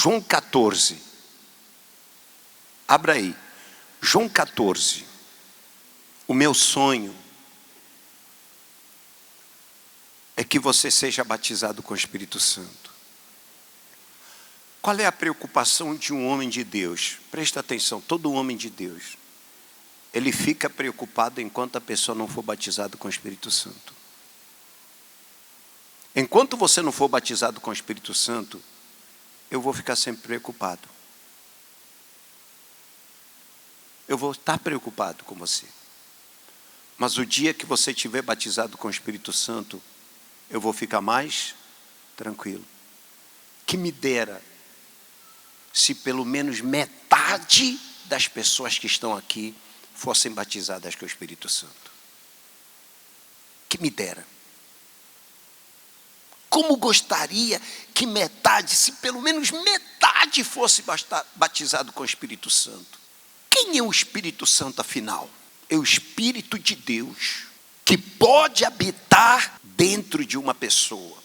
João 14. Abra aí. João 14. O meu sonho é que você seja batizado com o Espírito Santo. Qual é a preocupação de um homem de Deus? Presta atenção, todo homem de Deus, ele fica preocupado enquanto a pessoa não for batizada com o Espírito Santo. Enquanto você não for batizado com o Espírito Santo, eu vou ficar sempre preocupado. Eu vou estar preocupado com você. Mas o dia que você estiver batizado com o Espírito Santo, eu vou ficar mais tranquilo. Que me dera se pelo menos metade das pessoas que estão aqui fossem batizadas com o Espírito Santo. Que me dera. Como gostaria que metade, se pelo menos metade fosse batizado com o Espírito Santo. Quem é o Espírito Santo afinal? É o Espírito de Deus, que pode habitar dentro de uma pessoa.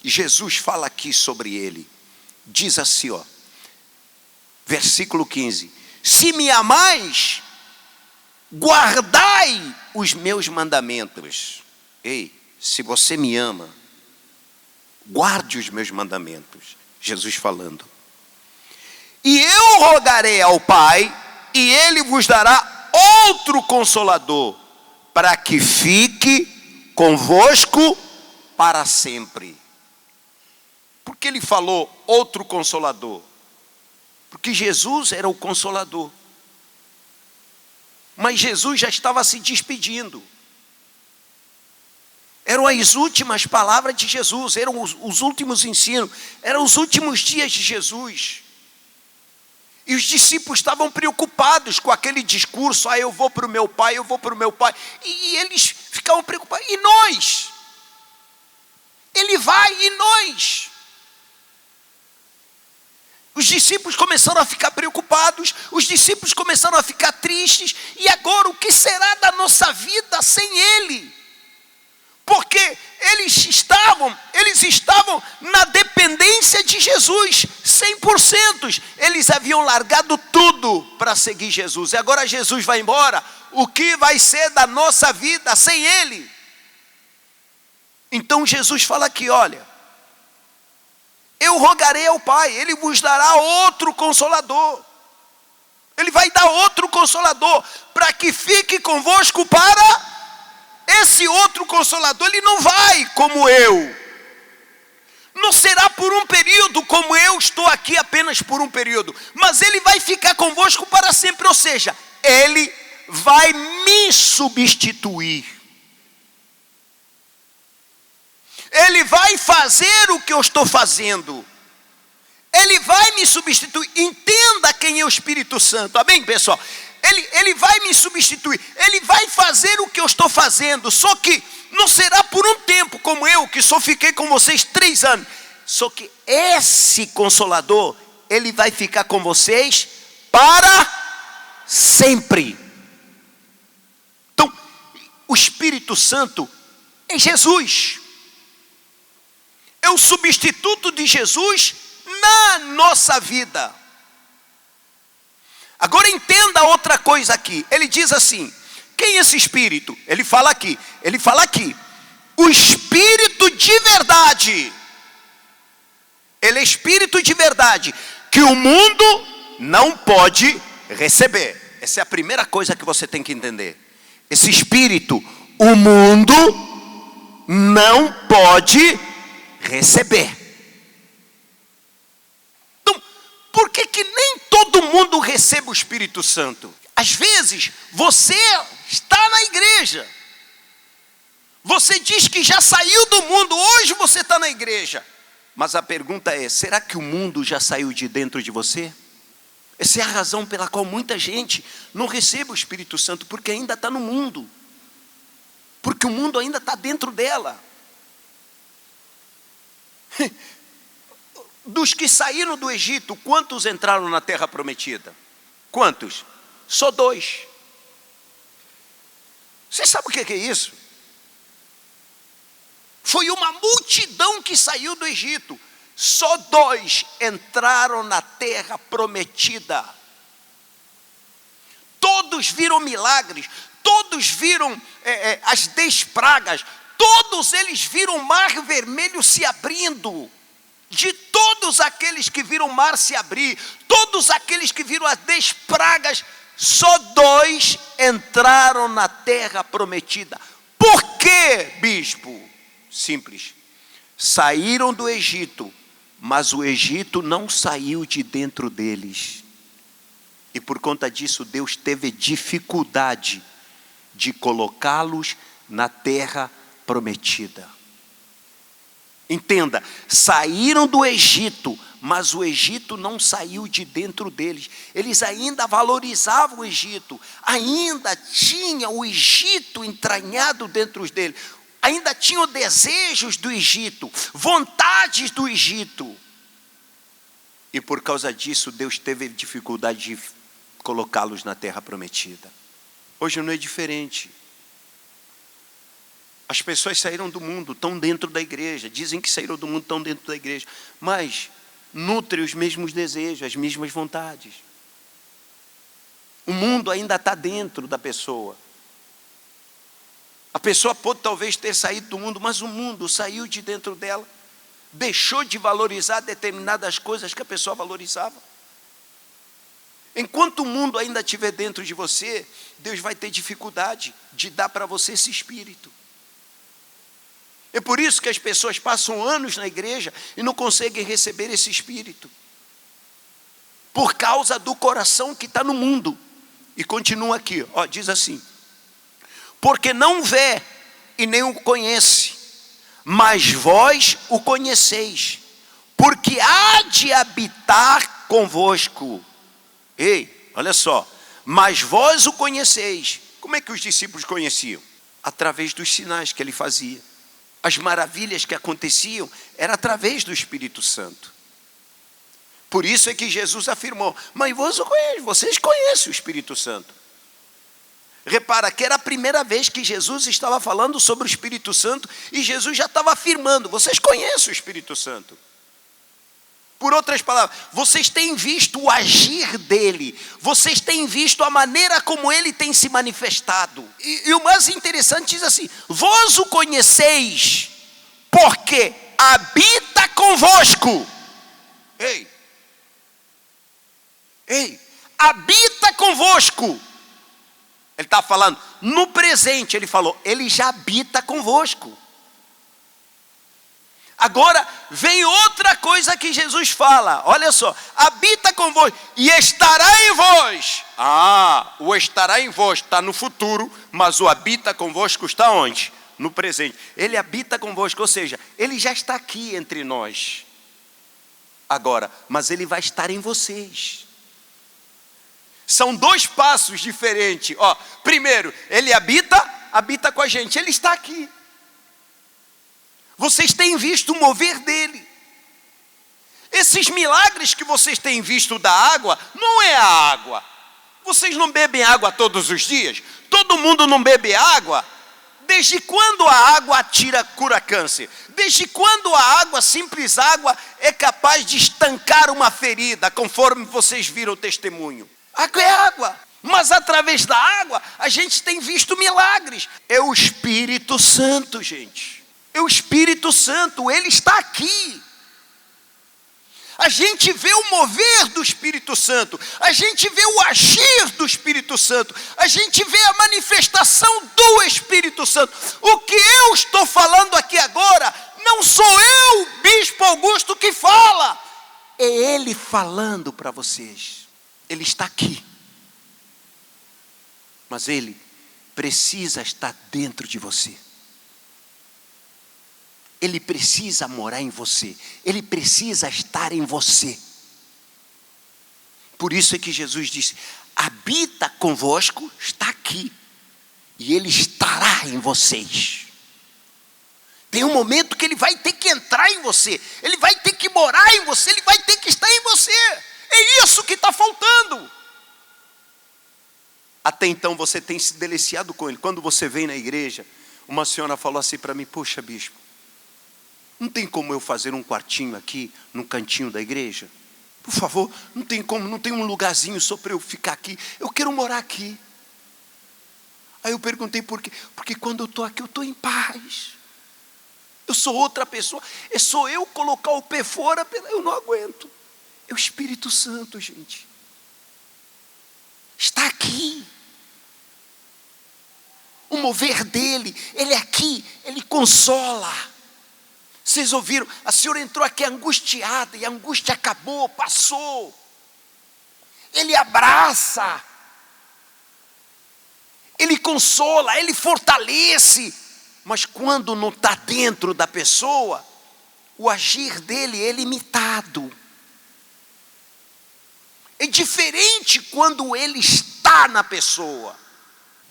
Jesus fala aqui sobre ele. Diz assim, ó, versículo 15. Se me amais, guardai os meus mandamentos. Ei, se você me ama, guarde os meus mandamentos. Jesus falando. E eu rogarei ao Pai, e Ele vos dará outro Consolador, para que fique convosco para sempre. Por que Ele falou outro Consolador? Porque Jesus era o Consolador. Mas Jesus já estava se despedindo. Eram as últimas palavras de Jesus, eram os últimos ensinos, eram os últimos dias de Jesus. E os discípulos estavam preocupados com aquele discurso, eu vou para o meu Pai, eu vou para o meu Pai. E eles ficavam preocupados, e nós? Ele vai, e nós? Os discípulos começaram a ficar preocupados, os discípulos começaram a ficar tristes, e agora o que será da nossa vida sem Ele? Porque eles estavam na dependência de Jesus, 100%. Eles haviam largado tudo para seguir Jesus. E agora Jesus vai embora. O que vai ser da nossa vida sem Ele? Então Jesus fala aqui, olha. Eu rogarei ao Pai, Ele vos dará outro Consolador. Ele vai dar outro Consolador, para que fique convosco para... Esse outro Consolador, ele não vai como eu. Não será por um período como eu estou aqui apenas por um período. Mas ele vai ficar convosco para sempre. Ou seja, ele vai me substituir. Ele vai fazer o que eu estou fazendo. Ele vai me substituir. Entenda quem é o Espírito Santo. Amém, pessoal? Ele vai me substituir, Ele vai fazer o que eu estou fazendo, só que não será por um tempo como eu, que só fiquei com vocês 3 anos, só que esse Consolador, Ele vai ficar com vocês para sempre. Então, o Espírito Santo é Jesus, é o substituto de Jesus na nossa vida. Agora entenda outra coisa aqui. Ele diz assim, quem é esse Espírito? Ele fala aqui, o Espírito de verdade. Ele é Espírito de verdade, que o mundo não pode receber. Essa é a primeira coisa que você tem que entender. Esse Espírito, o mundo não pode receber. Por que nem todo mundo recebe o Espírito Santo? Às vezes, você está na igreja. Você diz que já saiu do mundo, hoje você está na igreja. Mas a pergunta é, será que o mundo já saiu de dentro de você? Essa é a razão pela qual muita gente não recebe o Espírito Santo, porque ainda está no mundo. Porque o mundo ainda está dentro dela. Dos que saíram do Egito, quantos entraram na terra prometida? Quantos? Só 2. Você sabe o que é isso? Foi uma multidão que saiu do Egito. só 2 entraram na terra prometida. Todos viram milagres, todos viram as 10 pragas, todos eles viram o mar vermelho se abrindo. De todos aqueles que viram o mar se abrir, todos aqueles que viram as 10 pragas, só 2 entraram na terra prometida. Por quê, bispo? Simples. Saíram do Egito, mas o Egito não saiu de dentro deles. E por conta disso, Deus teve dificuldade de colocá-los na terra prometida. Entenda, saíram do Egito, mas o Egito não saiu de dentro deles. Eles ainda valorizavam o Egito, ainda tinha o Egito entranhado dentro deles, ainda tinham desejos do Egito, vontades do Egito. E por causa disso, Deus teve dificuldade de colocá-los na terra prometida. Hoje não é diferente. As pessoas saíram do mundo, estão dentro da igreja, dizem que saíram do mundo, estão dentro da igreja, mas nutrem os mesmos desejos, as mesmas vontades. O mundo ainda está dentro da pessoa. A pessoa pode talvez ter saído do mundo, mas o mundo saiu de dentro dela, deixou de valorizar determinadas coisas que a pessoa valorizava. Enquanto o mundo ainda estiver dentro de você, Deus vai ter dificuldade de dar para você esse espírito. É por isso que as pessoas passam anos na igreja e não conseguem receber esse espírito. Por causa do coração que está no mundo. E continua aqui, diz assim: porque não vê e nem o conhece, mas vós o conheceis, porque há de habitar convosco. Ei, olha só, mas vós o conheceis. Como é que os discípulos conheciam? Através dos sinais que ele fazia. As maravilhas que aconteciam era através do Espírito Santo. Por isso é que Jesus afirmou: mas vocês conhecem o Espírito Santo. Repara que era a primeira vez que Jesus estava falando sobre o Espírito Santo e Jesus já estava afirmando: vocês conhecem o Espírito Santo. Por outras palavras, vocês têm visto o agir dele, vocês têm visto a maneira como ele tem se manifestado. E o mais interessante diz assim: vós o conheceis, porque habita convosco. Ei, habita convosco. Ele está falando no presente, ele falou, ele já habita convosco. Agora vem outra coisa que Jesus fala, olha só: habita convosco e estará em vós. O estará em vós está no futuro, mas o habita convosco está onde? No presente. Ele habita convosco, ou seja, ele já está aqui entre nós. Agora, mas ele vai estar em vocês. São 2 passos diferentes. Primeiro, ele habita com a gente, ele está aqui. Vocês têm visto o mover dele. Esses milagres que vocês têm visto da água, não é a água. Vocês não bebem água todos os dias? Todo mundo não bebe água? Desde quando a água cura câncer? Desde quando a água, simples água, é capaz de estancar uma ferida, conforme vocês viram o testemunho? Água é água. Mas através da água, a gente tem visto milagres. É o Espírito Santo, gente. É o Espírito Santo, ele está aqui. A gente vê o mover do Espírito Santo, a gente vê o agir do Espírito Santo, a gente vê a manifestação do Espírito Santo. O que eu estou falando aqui agora, não sou eu, Bispo Augusto, que fala. É ele falando para vocês. Ele está aqui. Mas ele precisa estar dentro de você. Ele precisa morar em você. Ele precisa estar em você. Por isso é que Jesus disse: habita convosco, está aqui. E ele estará em vocês. Tem um momento que ele vai ter que entrar em você. Ele vai ter que morar em você. Ele vai ter que estar em você. É isso que está faltando. Até então você tem se deliciado com ele. Quando você vem na igreja, uma senhora falou assim para mim: poxa, bispo, Não tem como eu fazer um quartinho aqui, no cantinho da igreja? Por favor, não tem como, não tem um lugarzinho só para eu ficar aqui. Eu quero morar aqui. Aí eu perguntei por quê? Porque quando eu estou aqui, eu estou em paz. Eu sou outra pessoa. É só eu colocar o pé fora, eu não aguento. É o Espírito Santo, gente. Está aqui. O mover dele, ele é aqui, ele consola. Vocês ouviram? A senhora entrou aqui angustiada e a angústia acabou, passou. Ele abraça. Ele consola, ele fortalece. Mas quando não está dentro da pessoa, o agir dele é limitado. É diferente quando ele está na pessoa.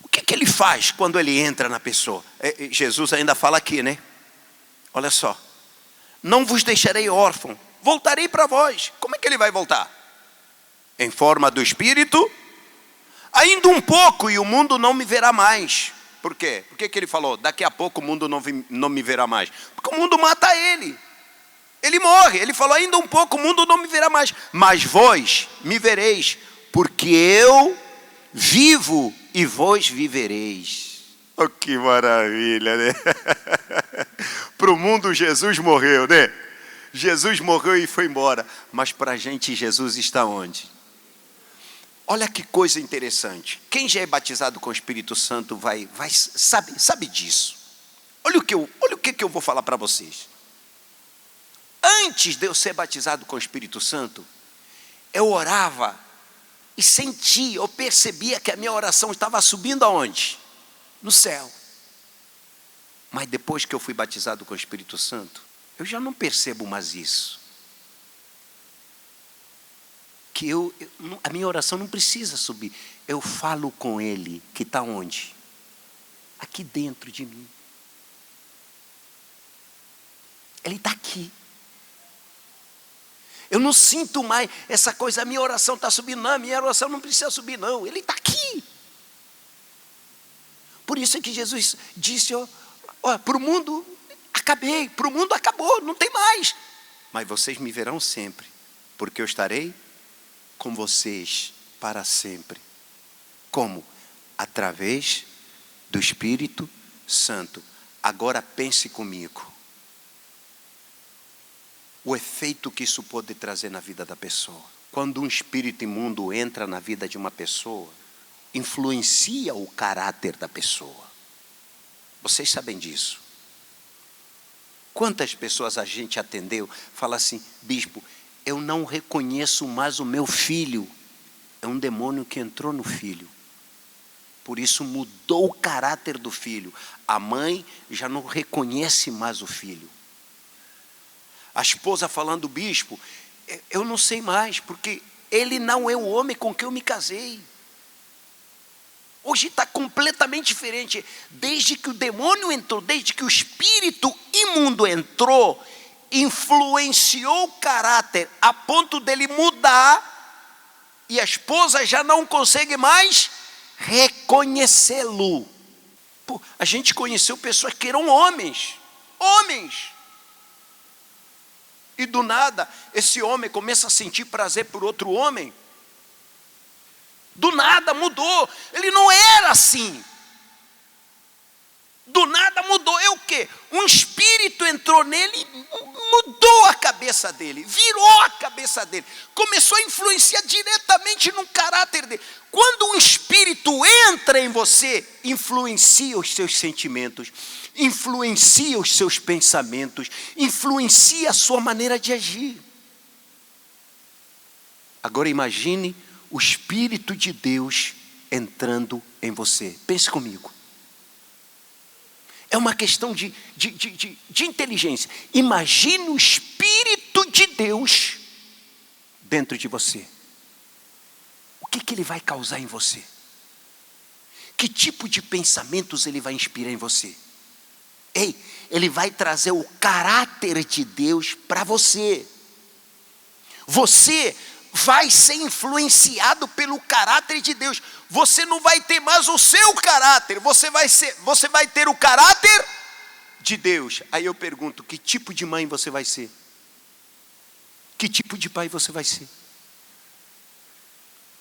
O que ele faz quando ele entra na pessoa? Jesus ainda fala aqui, né? Olha só. Não vos deixarei órfão, voltarei para vós. Como é que ele vai voltar? Em forma do Espírito, ainda um pouco e o mundo não me verá mais. Por quê? Por que ele falou, daqui a pouco o mundo não me verá mais? Porque o mundo mata ele. Ele morre. Ele falou, ainda um pouco o mundo não me verá mais. Mas vós me vereis, porque eu vivo e vós vivereis. Oh, que maravilha, né? Para o mundo Jesus morreu, né? Jesus morreu e foi embora. Mas para a gente Jesus está onde? Olha que coisa interessante. Quem já é batizado com o Espírito Santo sabe disso. Olha o que eu vou falar para vocês. Antes de eu ser batizado com o Espírito Santo, eu orava e sentia, eu percebia que a minha oração estava subindo aonde? No céu. Mas depois que eu fui batizado com o Espírito Santo, eu já não percebo mais isso. Que a minha oração não precisa subir. Eu falo com Ele, que está onde? Aqui dentro de mim. Ele está aqui. Eu não sinto mais essa coisa, a minha oração está subindo. Não, a minha oração não precisa subir, não. Ele está aqui. Por isso é que Jesus disse, para o mundo acabei, para o mundo acabou, não tem mais. Mas vocês me verão sempre, porque eu estarei com vocês para sempre. Como? Através do Espírito Santo. Agora pense comigo. O efeito que isso pode trazer na vida da pessoa. Quando um espírito imundo entra na vida de uma pessoa, influencia o caráter da pessoa. Vocês sabem disso. Quantas pessoas a gente atendeu, fala assim, bispo, eu não reconheço mais o meu filho. É um demônio que entrou no filho. Por isso mudou o caráter do filho. A mãe já não reconhece mais o filho. A esposa falando, bispo, eu não sei mais, porque ele não é o homem com quem eu me casei. Hoje está completamente diferente. Desde que o demônio entrou, desde que o espírito imundo entrou, influenciou o caráter a ponto dele mudar, e a esposa já não consegue mais reconhecê-lo. A gente conheceu pessoas que eram homens. E do nada, esse homem começa a sentir prazer por outro homem. Do nada mudou. Ele não era assim. Do nada mudou. É o quê? Um espírito entrou nele e mudou a cabeça dele. Virou a cabeça dele. Começou a influenciar diretamente no caráter dele. Quando um espírito entra em você, influencia os seus sentimentos, influencia os seus pensamentos, influencia a sua maneira de agir. Agora imagine o Espírito de Deus entrando em você. Pense comigo. É uma questão de inteligência. Imagine o Espírito de Deus dentro de você. O que ele vai causar em você? Que tipo de pensamentos ele vai inspirar em você? Ele vai trazer o caráter de Deus para você. Você vai ser influenciado pelo caráter de Deus. Você não vai ter mais o seu caráter. Você vai ter o caráter de Deus. Aí eu pergunto, que tipo de mãe você vai ser? Que tipo de pai você vai ser?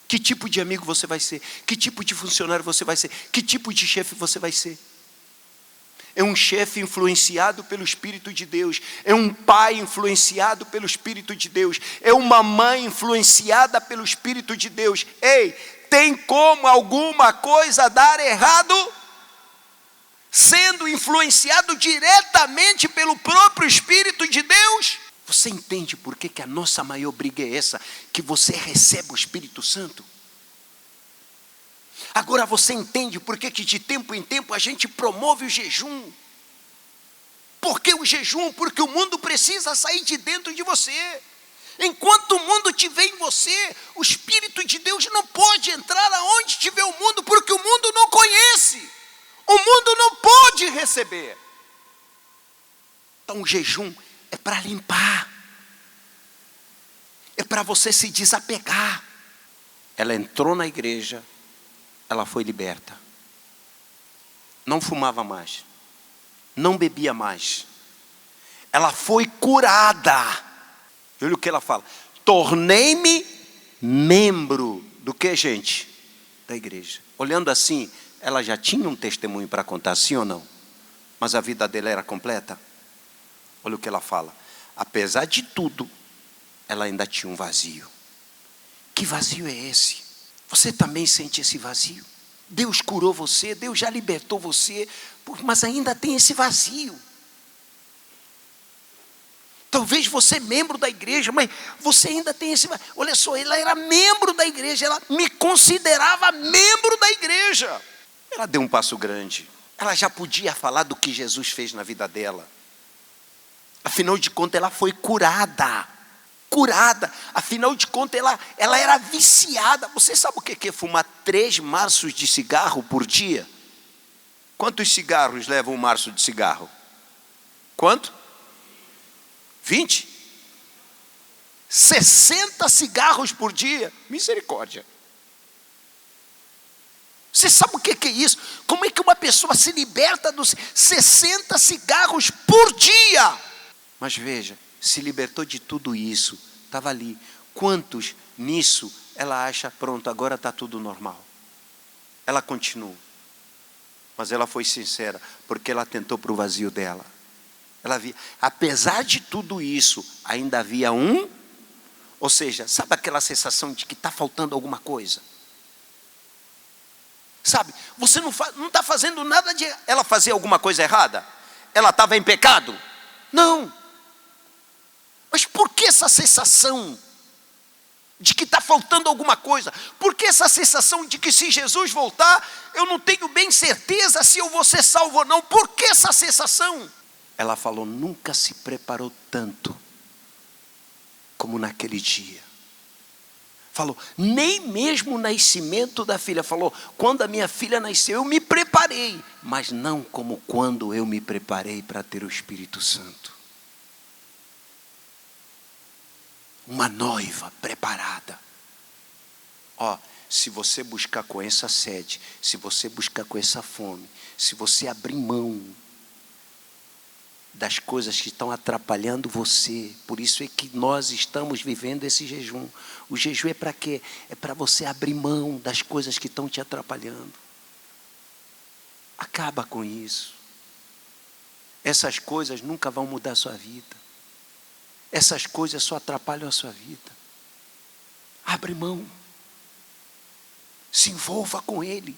Que tipo de amigo você vai ser? Que tipo de funcionário você vai ser? Que tipo de chefe você vai ser? É um chefe influenciado pelo Espírito de Deus. É um pai influenciado pelo Espírito de Deus. É uma mãe influenciada pelo Espírito de Deus. Ei, tem como alguma coisa dar errado? Sendo influenciado diretamente pelo próprio Espírito de Deus? Você entende por que a nossa maior briga é essa? Que você recebe o Espírito Santo. Agora você entende por que de tempo em tempo a gente promove o jejum. Por que o jejum? Porque o mundo precisa sair de dentro de você. Enquanto o mundo estiver em você, o Espírito de Deus não pode entrar aonde estiver o mundo, porque o mundo não conhece. O mundo não pode receber. Então o jejum é para limpar. É para você se desapegar. Ela entrou na igreja, ela foi liberta. Não fumava mais. Não bebia mais. Ela foi curada. Olha o que ela fala. Tornei-me membro do que, gente? Da igreja. Olhando assim, ela já tinha um testemunho para contar, sim ou não? Mas a vida dela era completa. Olha o que ela fala. Apesar de tudo, ela ainda tinha um vazio. Que vazio é esse? Você também sente esse vazio? Deus curou você, Deus já libertou você, mas ainda tem esse vazio. Talvez você é membro da igreja, mas você ainda tem esse vazio. Olha só, ela era membro da igreja, ela me considerava membro da igreja. Ela deu um passo grande. Ela já podia falar do que Jesus fez na vida dela. Afinal de contas, ela foi curada. Curada. Afinal de contas, ela era viciada. Você sabe o que é fumar 3 maços de cigarro por dia? Quantos cigarros leva um maço de cigarro? Quanto? 20? 60 cigarros por dia? Misericórdia. Você sabe o que é isso? Como é que uma pessoa se liberta dos 60 cigarros por dia? Mas veja, se libertou de tudo isso, estava ali. Quantos nisso ela acha, pronto, agora está tudo normal? Ela continua. Mas ela foi sincera, porque ela tentou para o vazio dela. Ela via, apesar de tudo isso, ainda havia ou seja, sabe aquela sensação de que está faltando alguma coisa? Sabe, você não está fazendo nada de ela fazer alguma coisa errada? Ela estava em pecado? Não. Mas por que essa sensação de que está faltando alguma coisa? Por que essa sensação de que se Jesus voltar, eu não tenho bem certeza se eu vou ser salvo ou não? Por que essa sensação? Ela falou, nunca se preparou tanto como naquele dia. Falou, nem mesmo o nascimento da filha. Falou, quando a minha filha nasceu, eu me preparei. Mas não como quando eu me preparei para ter o Espírito Santo. Uma noiva preparada. Se você buscar com essa sede, se você buscar com essa fome, se você abrir mão das coisas que estão atrapalhando você, por isso é que nós estamos vivendo esse jejum. O jejum é para quê? É para você abrir mão das coisas que estão te atrapalhando. Acaba com isso. Essas coisas nunca vão mudar a sua vida. Essas coisas só atrapalham a sua vida. Abre mão. Se envolva com Ele.